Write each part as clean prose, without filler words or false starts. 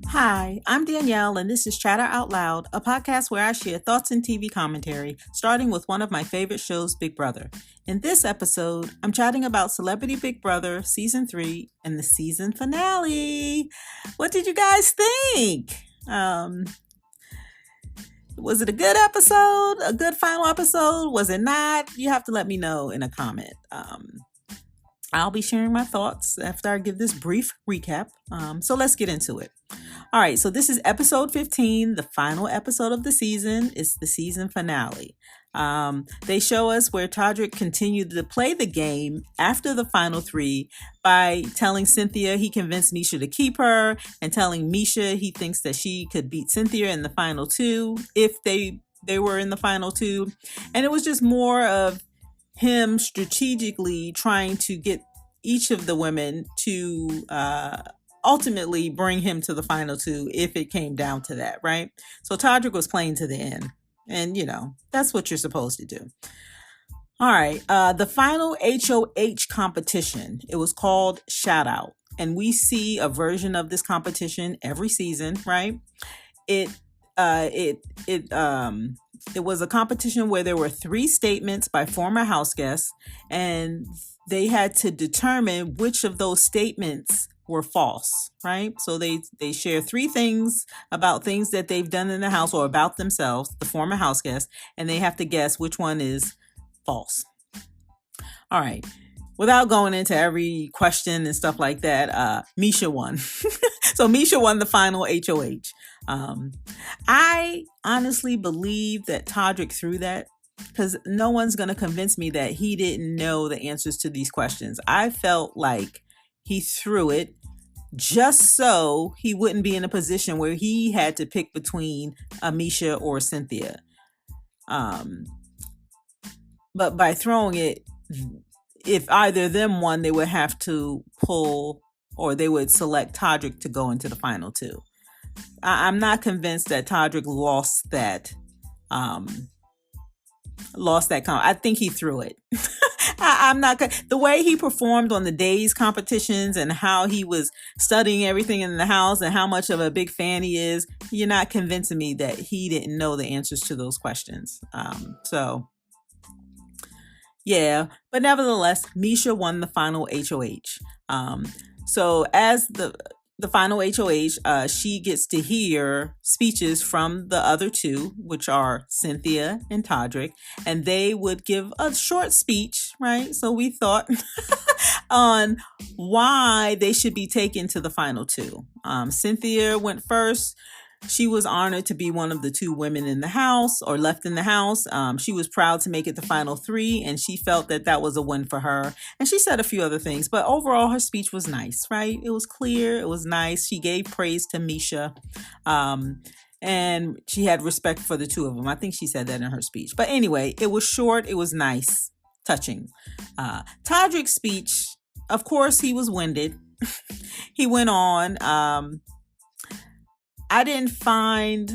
Hi, I'm Danielle, and this is Chatter Out Loud, a podcast where I share thoughts and TV commentary, starting with one of my favorite shows, Big Brother. In this episode, I'm chatting about Celebrity Big Brother Season 3 and the season finale. What did you guys think? Was it a good episode? A good final episode? Was it not? You have to let me know in a comment. I'll be sharing my thoughts after I give this brief recap. So let's get into it. All right, so this is episode 15, the final episode of the season. It's the season finale. They show us where Todrick continued to play the game after the final 3 by telling Cynthia he convinced Misha to keep her, and telling Misha he thinks that she could beat Cynthia in the final 2 if they were in the final 2. And it was just more of him strategically trying to get each of the women to ultimately bring him to the final 2 if it came down to that, right? So Todrick was playing to the end. And, that's what you're supposed to do. All right. The final HOH competition, it was called Shout Out. And we see a version of this competition every season, right? It was a competition where there were 3 statements by former house guests, and they had to determine which of those statements were false, right? So they share 3 things about things that they've done in the house or about themselves, the former house guests, and they have to guess which one is false. All right. Without going into every question and stuff like that, Misha won. So Misha won the final HOH. I honestly believe that Todrick threw that, because no one's going to convince me that he didn't know the answers to these questions. I felt like he threw it just so he wouldn't be in a position where he had to pick between Misha or Cynthia. But by throwing it, if either of them won, they would have to pull, or they would select Todrick to go into the final 2. I'm not convinced that Todrick lost that. I think he threw it. I'm not. The way he performed on the day's competitions and how he was studying everything in the house and how much of a big fan he is, you're not convincing me that he didn't know the answers to those questions. So, yeah. But nevertheless, Misha won the final HOH. So as the final HOH, she gets to hear speeches from the other 2, which are Cynthia and Todrick, and they would give a short speech, right? So we thought on why they should be taken to the final 2. Cynthia went first. She was honored to be one of the 2 women in the house, or left in the house. She was proud to make it the final 3, and she felt that was a win for her. And she said a few other things, but overall her speech was nice, right? It was clear. It was nice. She gave praise to Misha. And she had respect for the 2 of them. I think she said that in her speech. But anyway, it was short. It was nice, touching. Todrick's speech, of course, he was winded. He went on. I didn't find,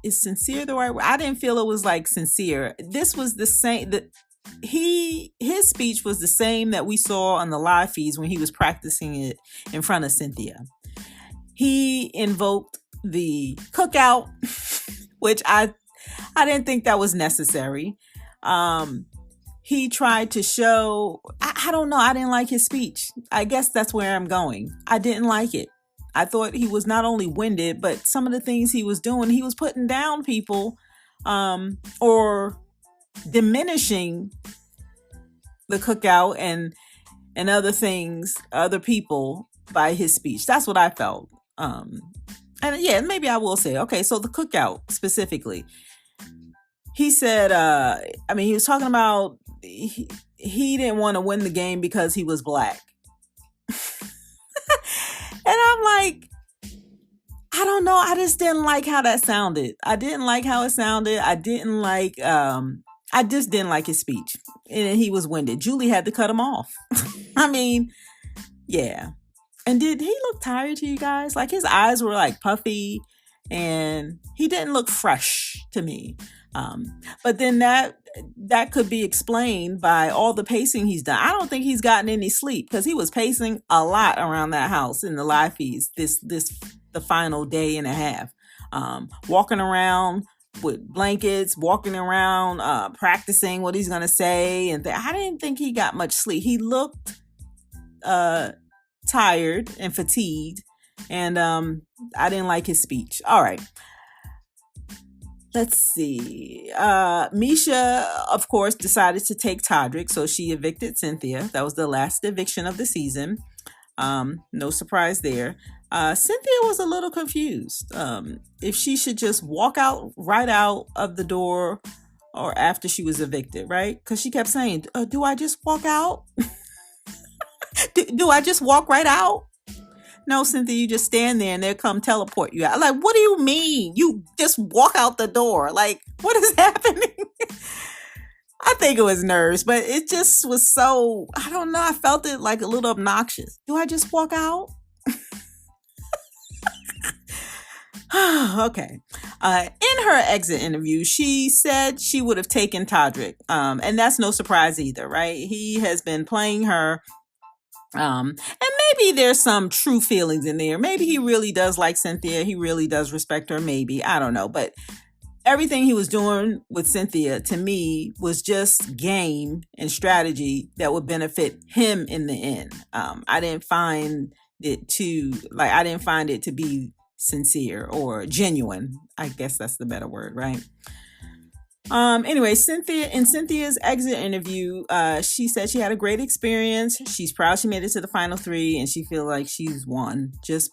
is sincere the right word? I didn't feel it was sincere. This was the same, his speech was the same that we saw on the live feeds when he was practicing it in front of Cynthia. He invoked the cookout, which I didn't think that was necessary. He tried to show, I don't know, I didn't like his speech. I guess that's where I'm going. I didn't like it. I thought he was not only winded, but some of the things he was doing, he was putting down people or diminishing the cookout and other things, other people by his speech. That's what I felt. And yeah, maybe I will say, okay, so the cookout specifically. He said, he was talking about he didn't want to win the game because he was black. And I'm like, I don't know. I just didn't like how that sounded. I didn't like how it sounded. I just didn't like his speech. And he was winded. Julie had to cut him off. Yeah. And did he look tired to you guys? His eyes were puffy. and he didn't look fresh to me. But then that could be explained by all the pacing he's done. I don't think he's gotten any sleep because he was pacing a lot around that house in the live feeds this the final day and a half, walking around with blankets, walking around, practicing what he's gonna say, and I didn't think he got much sleep. He looked tired and fatigued, and I didn't like his speech. All right. Let's see. Misha, of course, decided to take Todrick, so she evicted Cynthia. That was the last eviction of the season. No surprise there. Cynthia was a little confused if she should just walk right out of the door or after she was evicted, right? Because she kept saying, do I just walk out? do I just walk right out? No, Cynthia, you just stand there and they'll come teleport you out. Like, what do you mean? You just walk out the door. Like, what is happening? I think it was nerves, but it just was so, I don't know. I felt it like a little obnoxious. Do I just walk out? Okay. In her exit interview, she said she would have taken Todrick. And that's no surprise either, right? He has been playing her. And maybe there's some true feelings in there. Maybe he really does like Cynthia. He really does respect her. Maybe. I don't know. But everything he was doing with Cynthia, to me, was just game and strategy that would benefit him in the end. I didn't find it to be sincere or genuine. I guess that's the better word, right? Anyway, in Cynthia's exit interview, she said she had a great experience. She's proud she made it to the final 3, and she feels like she's won. Just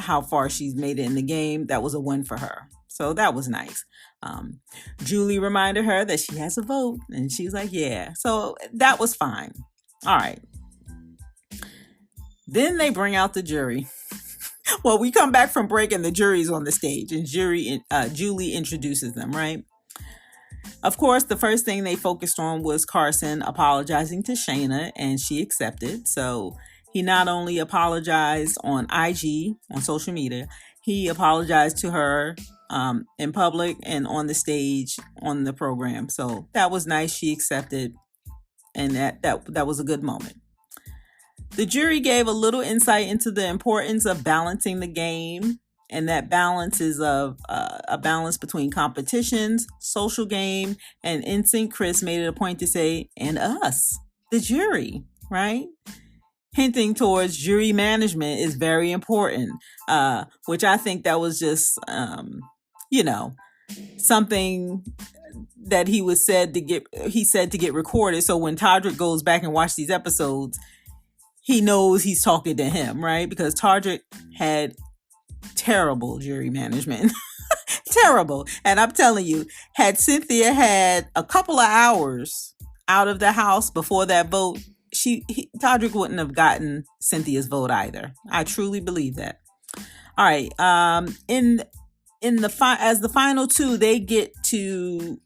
how far she's made it in the game, that was a win for her. So that was nice. Julie reminded her that she has a vote, and she's like, yeah. So that was fine. All right. Then they bring out the jury. Well, we come back from break and the jury's on the stage, and Julie introduces them, right? Of course, the first thing they focused on was Carson apologizing to Shayna, and she accepted. So he not only apologized on IG, on social media, he apologized to her in public and on the stage on the program. So that was nice. She accepted, and that was a good moment. The jury gave a little insight into the importance of balancing the game. And that balance is a balance between competitions, social game, and NSYNC Chris made it a point to say, and us, the jury, right? Hinting towards jury management is very important, which I think that was just, something that he said to get recorded. So when Todrick goes back and watch these episodes, he knows he's talking to him, right? Because Todrick had terrible jury management. Terrible. And I'm telling you, had Cynthia had a couple of hours out of the house before that vote, Todrick wouldn't have gotten Cynthia's vote either. I truly believe that. All right. As the final 2, they get to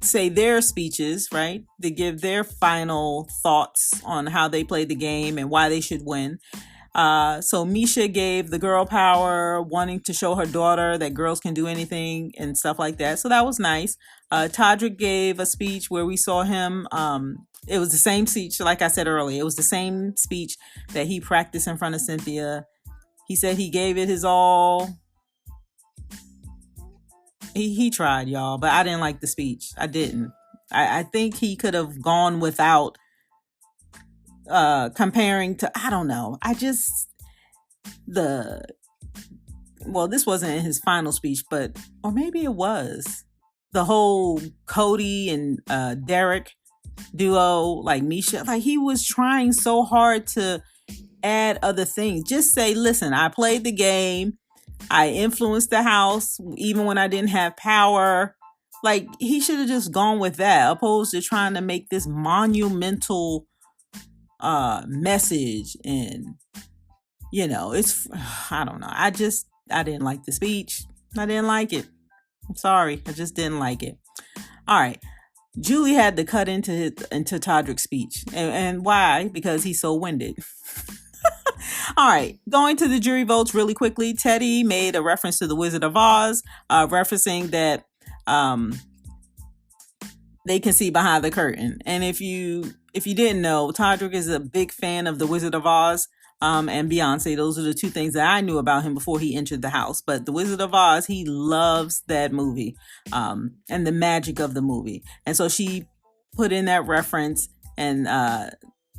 say their speeches, right? They give their final thoughts on how they played the game and why they should win. So Misha gave the girl power, wanting to show her daughter that girls can do anything and stuff like that. So that was nice. Todrick gave a speech where we saw him. It was the same speech, like I said earlier. It was the same speech that he practiced in front of Cynthia. He said he gave it his all. He tried, y'all, but I didn't like the speech. I didn't. I think he could have gone without comparing to, I don't know. This wasn't in his final speech, or maybe it was. The whole Cody and Derek duo, like Misha, like he was trying so hard to add other things. Just say, listen, I played the game. I influenced the house even when I didn't have power. Like, he should have just gone with that, opposed to trying to make this monumental message. And it's, I don't know. I didn't like the speech. I didn't like it. I'm sorry. I just didn't like it. All right. Julie had to cut into Todrick's speech. And why? Because he's so winded. All right, going to the jury votes really quickly. Teddy made a reference to the Wizard of Oz, referencing that um, they can see behind the curtain. And if you didn't know, Todrick is a big fan of the Wizard of Oz. And Beyonce, those are the two things that I knew about him before he entered the house. But the Wizard of Oz, he loves that movie, and the magic of the movie. And so she put in that reference and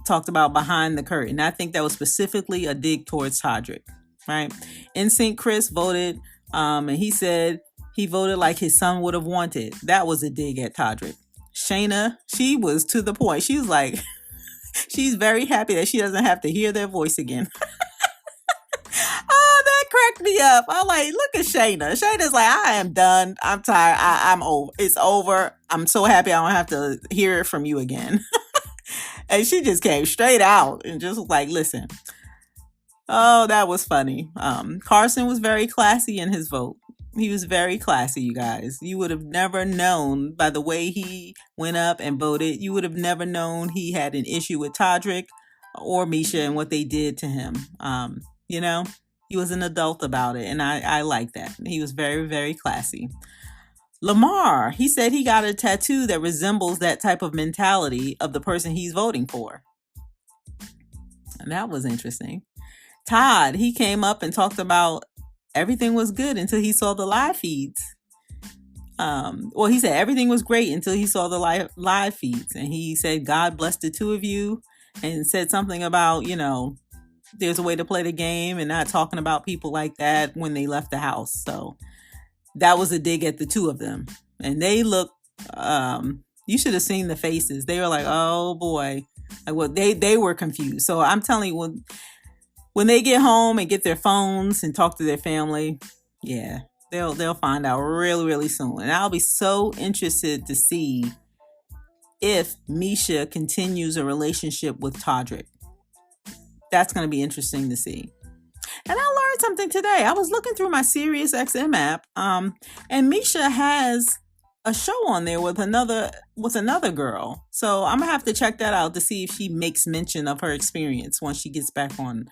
talked about behind the curtain. I think that was specifically a dig towards Todrick, right? NSYNC Chris voted, and he said he voted like his son would have wanted. That was a dig at Todrick. Shayna, she was to the point. She was like, she's very happy that she doesn't have to hear their voice again. Oh, that cracked me up. I'm like, look at Shayna. Shayna's like, I am done. I'm tired. I'm over. It's over. I'm so happy I don't have to hear it from you again. And she just came straight out and just was like, listen. Oh, that was funny. Carson was very classy in his vote. He was very classy, you guys. You would have never known by the way he went up and voted. You would have never known he had an issue with Todrick or Misha and what they did to him. You know, he was an adult about it, and I like that. He was very, very classy. Lamar, he said he got a tattoo that resembles that type of mentality of the person he's voting for. And that was interesting. Todd, he came up and talked about everything was good until he saw the live feeds. Well, he said everything was great until he saw the live feeds. And he said, God bless the two of you, and said something about, there's a way to play the game and not talking about people like that when they left the house. So that was a dig at the two of them. And they look, you should have seen the faces. They were like, oh boy. Like, well, they were confused. So I'm telling you, when they get home and get their phones and talk to their family, yeah, they'll find out really, really soon. And I'll be so interested to see if Misha continues a relationship with Todrick. That's going to be interesting to see. And I learned something today. I was looking through my SiriusXM app, and Misha has a show on there with another girl. So I'm gonna have to check that out to see if she makes mention of her experience once she gets back on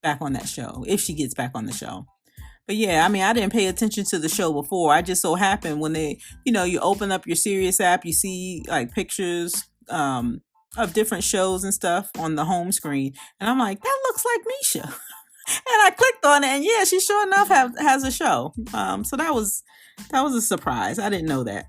that show, if she gets back on the show. But yeah, I mean, I didn't pay attention to the show before. I just so happened when they, you open up your Sirius app, you see like pictures of different shows and stuff on the home screen, and I'm like, that looks like Misha. And I clicked on it, and yeah, she sure enough has a show. So that was a surprise. I didn't know that.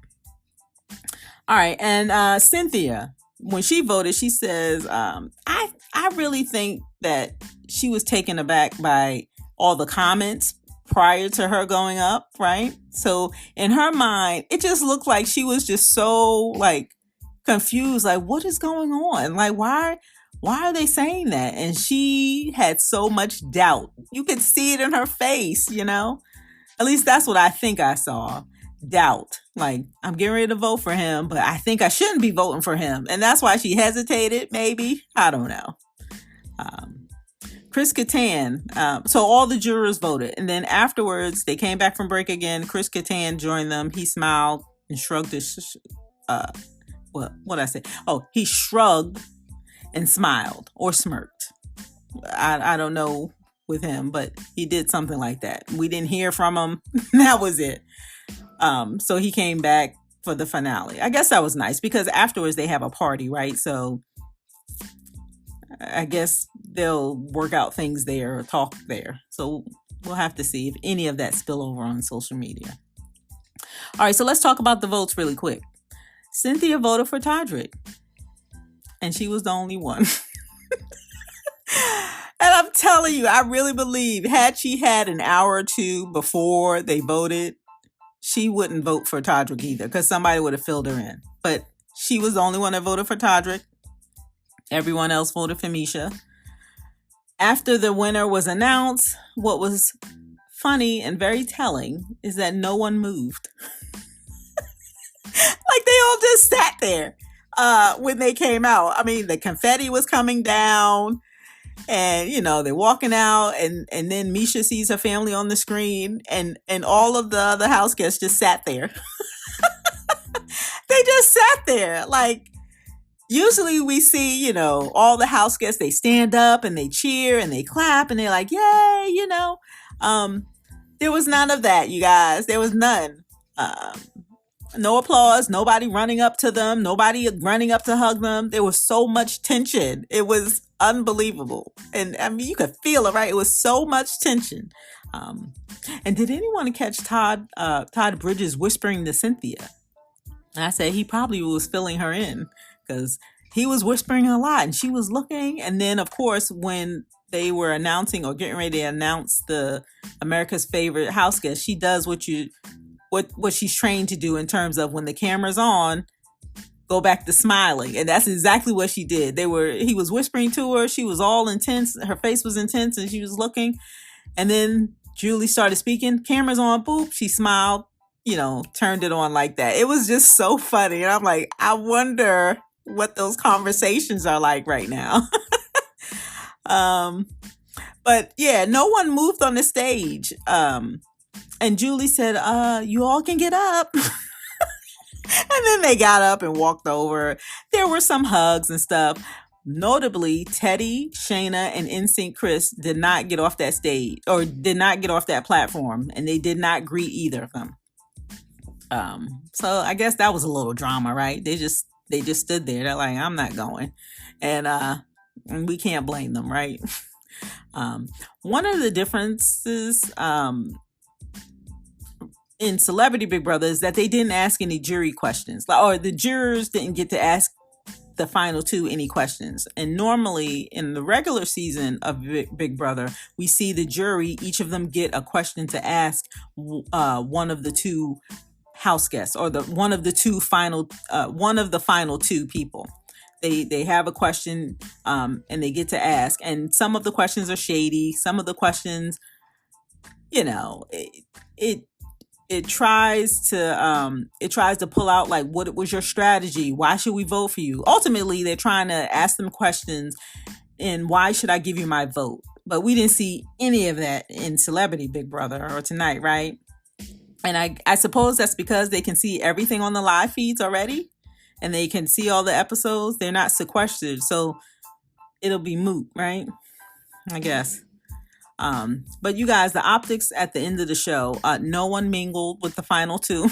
All right, and Cynthia, when she voted, she says, I really think that she was taken aback by all the comments prior to her going up, right? So in her mind, it just looked like she was just so like confused, like what is going on? Like why are they saying that? And she had so much doubt. You could see it in her face, At least that's what I think I saw. Doubt. Like, I'm getting ready to vote for him, but I think I shouldn't be voting for him. And that's why she hesitated, maybe. I don't know. Chris Kattan. So all the jurors voted. And then afterwards, they came back from break again. Chris Kattan joined them. He smiled and shrugged his... what did I say? Oh, he shrugged and smiled or smirked. I don't know with him, but he did something like that. We didn't hear from him. That was it. So he came back for the finale. I guess that was nice because afterwards they have a party, right? So I guess they'll work out things there or talk there. So we'll have to see if any of that spill over on social media. All right, so let's talk about the votes really quick. Cynthia voted for Todrick, and she was the only one. And I'm telling you, I really believe had she had an hour or two before they voted, she wouldn't vote for Todrick either because somebody would have filled her in. But she was the only one that voted for Todrick. Everyone else voted for Misha. After the winner was announced, what was funny and very telling is that no one moved. Like they all just sat there when they came out. I mean, the confetti was coming down and, they're walking out and then Misha sees her family on the screen and all of the other house guests just sat there. They just sat there like Usually we see, all the house guests, they stand up and they cheer and they clap and they're like, yay. Um, there was none of that, you guys. There was none. Um, no applause, nobody running up to them, nobody running up to hug them. There was so much tension. It was unbelievable. And I mean, you could feel it, right? It was so much tension. Um, and did anyone catch Todd Bridges whispering to Cynthia? And I said he probably was filling her in because he was whispering a lot and she was looking. And then, of course, when they were announcing or getting ready to announce the America's favorite house guest, she does what she's trained to do in terms of when the camera's on, go back to smiling. And that's exactly what she did. He was whispering to her. She was all intense. Her face was intense and she was looking. And then Julie started speaking. Camera's on. Boop. She smiled, turned it on like that. It was just so funny. And I'm like, I wonder what those conversations are like right now. But yeah, no one moved on the stage. And Julie said, you all can get up. And then they got up and walked over. There were some hugs and stuff. Notably, Teddy, Shayna, and NSYNC Chris did not get off that stage or did not get off that platform, and they did not greet either of them. So I guess that was a little drama, right? They just stood there. They're like, I'm not going, and we can't blame them, right? One of the differences in Celebrity Big Brother is that they didn't ask any jury questions, or the jurors didn't get to ask the final two any questions. And normally in the regular season of Big Brother, we see the jury, each of them get a question to ask one of the two house guests or one of the final two people. They have a question and they get to ask. And some of the questions are shady. Some of the questions, it tries to pull out like, what was your strategy? Why should we vote for you? Ultimately, they're trying to ask them questions and why should I give you my vote? But we didn't see any of that in Celebrity Big Brother or tonight, right? And I suppose that's because they can see everything on the live feeds already and they can see all the episodes. They're not sequestered, so it'll be moot, right? I guess. But you guys, the optics at the end of the show, no one mingled with the final two.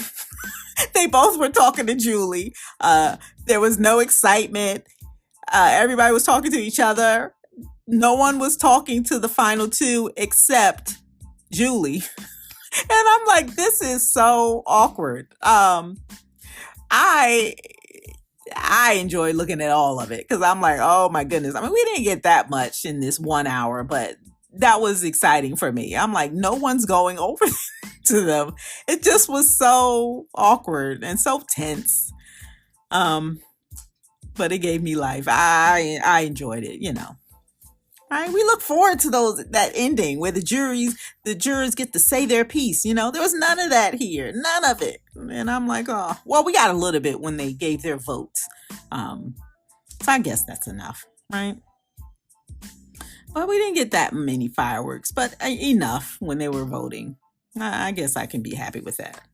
They both were talking to Julie. There was no excitement. Everybody was talking to each other. No one was talking to the final two except Julie. And I'm like, this is so awkward. I enjoy looking at all of it because I'm like, oh my goodness. I mean, we didn't get that much in this 1 hour, but that was exciting for me. I'm like, no one's going over to them. It just was so awkward and so tense. But it gave me life. I enjoyed it, Right? We look forward to that ending where the jurors get to say their piece. There was none of that here. None of it. And I'm like, oh, well, we got a little bit when they gave their votes. So I guess that's enough, right? But we didn't get that many fireworks, but enough when they were voting. I guess I can be happy with that.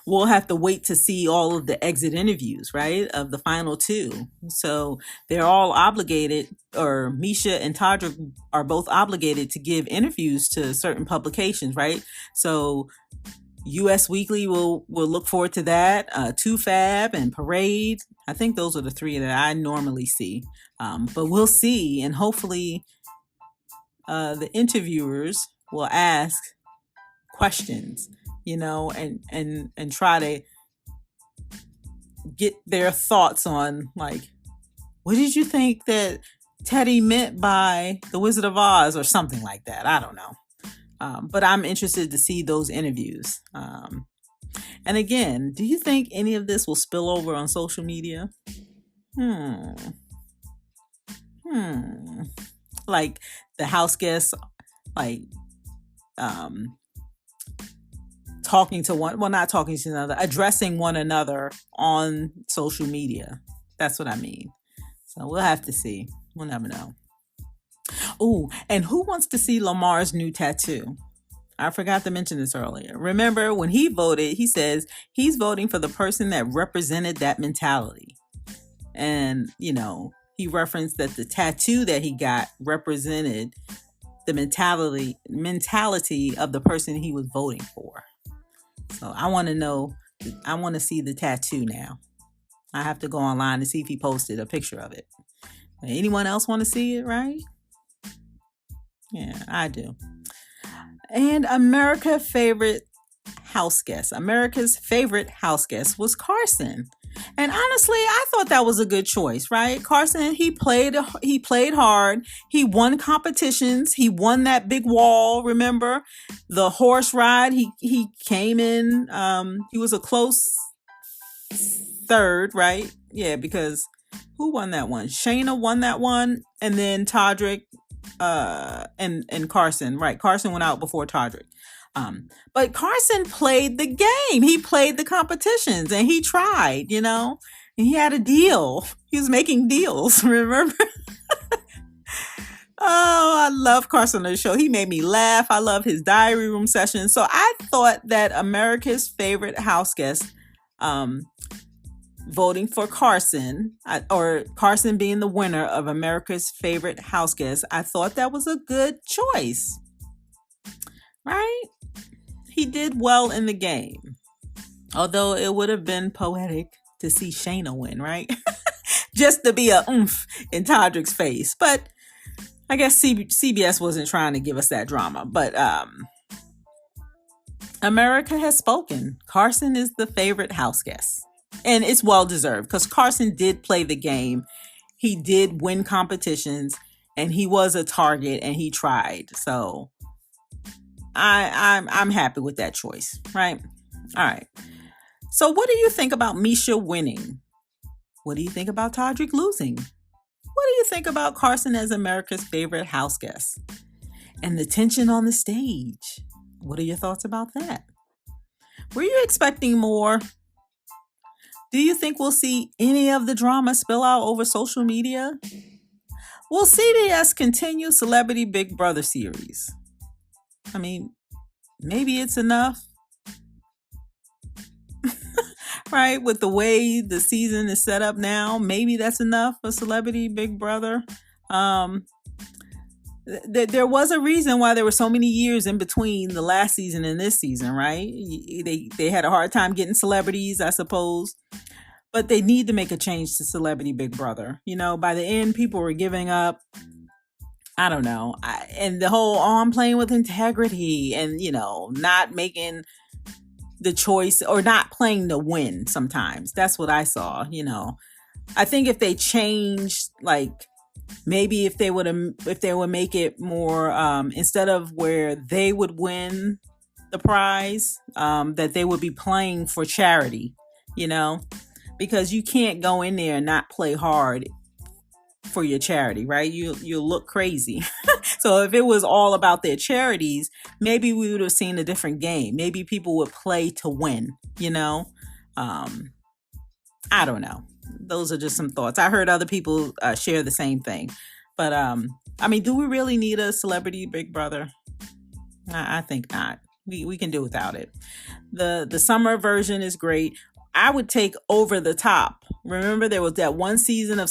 We'll have to wait to see all of the exit interviews, right, of the final two. So they're all obligated, or Misha and Todrick are both obligated to give interviews to certain publications, right? So US Weekly will look forward to that. 2Fab and Parade. I think those are the three that I normally see. But we'll see, and hopefully the interviewers will ask questions, and try to get their thoughts on, like, what did you think that Teddy meant by the Wizard of Oz or something like that? I don't know. But I'm interested to see those interviews. And again, do you think any of this will spill over on social media? Like the house guests, like not talking to another, addressing one another on social media. That's what I mean. So we'll have to see. We'll never know. Oh, and who wants to see Lamar's new tattoo? I forgot to mention this earlier. Remember when he voted, he says he's voting for the person that represented that mentality. And, he referenced that the tattoo that he got represented the mentality of the person he was voting for. So I want to know, I want to see the tattoo now. I have to go online to see if he posted a picture of it. Anyone else want to see it, right? Yeah, I do. And America's favorite house guest was Carson. And honestly, I thought that was a good choice, right? Carson, he played hard. He won competitions. He won that big wall, remember? The horse ride, he came in, he was a close third, right? Yeah, because who won that one? Shayna won that one, and then Todrick and Carson, right? Carson went out before Todrick. But Carson played the game. He played the competitions and he tried, and he had a deal. He was making deals, remember? Oh, I love Carson on the show. He made me laugh. I love his diary room sessions. So I thought that America's favorite house guest, voting for Carson, or Carson being the winner of America's favorite house guest, I thought that was a good choice, right? He did well in the game, although it would have been poetic to see Shayna win, right? Just to be a oomph in Todrick's face. But I guess CBS wasn't trying to give us that drama. But America has spoken. Carson is the favorite house guest. And it's well deserved because Carson did play the game. He did win competitions and he was a target and he tried. So I'm happy with that choice, right? All right. So what do you think about Misha winning? What do you think about Todrick losing? What do you think about Carson as America's favorite house guest? And the tension on the stage. What are your thoughts about that? Were you expecting more? Do you think we'll see any of the drama spill out over social media? Will CBS continue Celebrity Big Brother series? I mean, maybe it's enough, right? With the way the season is set up now, maybe that's enough for Celebrity Big Brother. There was a reason why there were so many years in between the last season and this season, right? They had a hard time getting celebrities, I suppose. But they need to make a change to Celebrity Big Brother. By the end, people were giving up. I don't know. And the whole, I'm playing with integrity and, not making the choice or not playing to win sometimes. That's what I saw, I think if they changed, maybe if they would make it more, instead of where they would win the prize, that they would be playing for charity, because you can't go in there and not play hard for your charity, right? You'll look crazy. So if it was all about their charities, maybe we would have seen a different game. Maybe people would play to win, I don't know. Those are just some thoughts. I heard other people share the same thing. But, do we really need a Celebrity Big Brother? I think not. We can do without it. The summer version is great. I would take Over the Top. Remember there was that one season of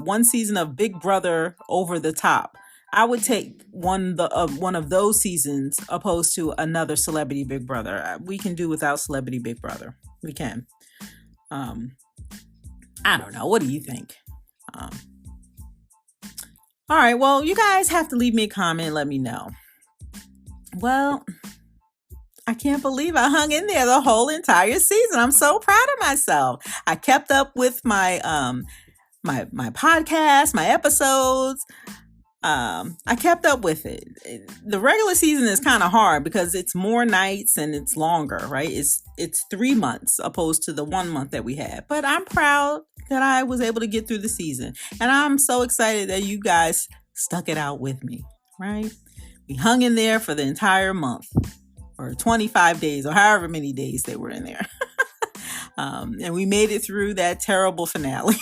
one season of Big Brother Over the Top. I would take one of those seasons opposed to another Celebrity Big Brother. We can do without Celebrity Big Brother. We can. I don't know. What do you think? All right. Well, you guys have to leave me a comment and let me know. Well, I can't believe I hung in there the whole entire season. I'm so proud of myself. I kept up with my my podcast, my episodes. I kept up with it. The regular season is kind of hard because it's more nights and it's longer, right? It's 3 months opposed to the 1 month that we had. But I'm proud that I was able to get through the season. And I'm so excited that you guys stuck it out with me, right? We hung in there for the entire month, or 25 days, or however many days they were in there. And we made it through that terrible finale.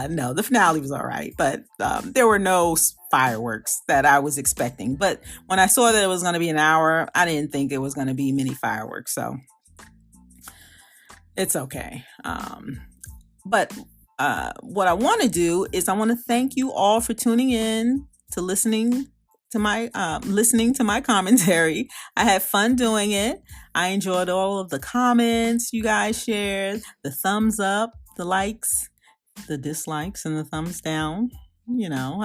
No, the finale was all right, but there were no fireworks that I was expecting. But when I saw that it was going to be an hour, I didn't think there was going to be many fireworks. So It's okay. But what I want to do is I want to thank you all for tuning in to listening to my commentary. I had fun doing it. I enjoyed all of the comments you guys shared, the thumbs up, the likes, the dislikes, and the thumbs down. You know,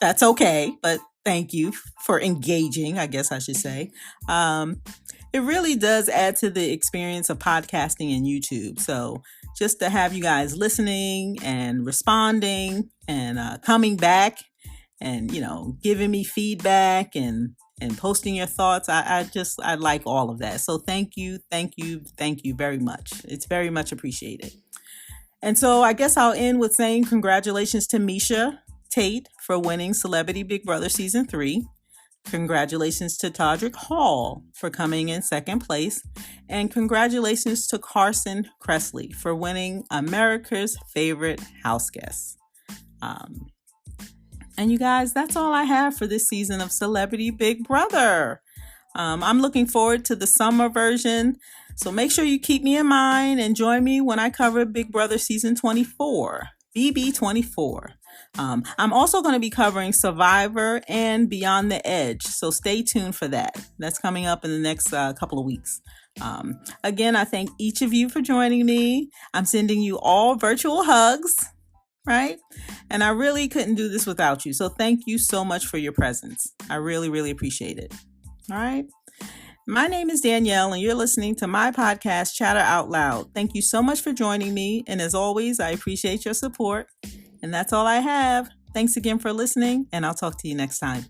that's okay, but thank you for engaging, I guess I should say. Um, it really does add to the experience of podcasting and YouTube. So just to have you guys listening and responding and coming back and, giving me feedback and posting your thoughts, I like all of that. So thank you, thank you, thank you very much. It's very much appreciated. And so I guess I'll end with saying congratulations to Misha Tate for winning Celebrity Big Brother Season 3. Congratulations to Todrick Hall for coming in second place. And congratulations to Carson Kressley for winning America's Favorite Houseguest. And you guys, that's all I have for this season of Celebrity Big Brother. I'm looking forward to the summer version. So make sure you keep me in mind and join me when I cover Big Brother Season 24, BB24. I'm also going to be covering Survivor and Beyond the Edge. So stay tuned for that. That's coming up in the next couple of weeks. Again, I thank each of you for joining me. I'm sending you all virtual hugs, right? And I really couldn't do this without you. So thank you so much for your presence. I really, really appreciate it. All right. My name is Danielle, and you're listening to my podcast, Chatter Out Loud. Thank you so much for joining me. And as always, I appreciate your support. And that's all I have. Thanks again for listening, and I'll talk to you next time.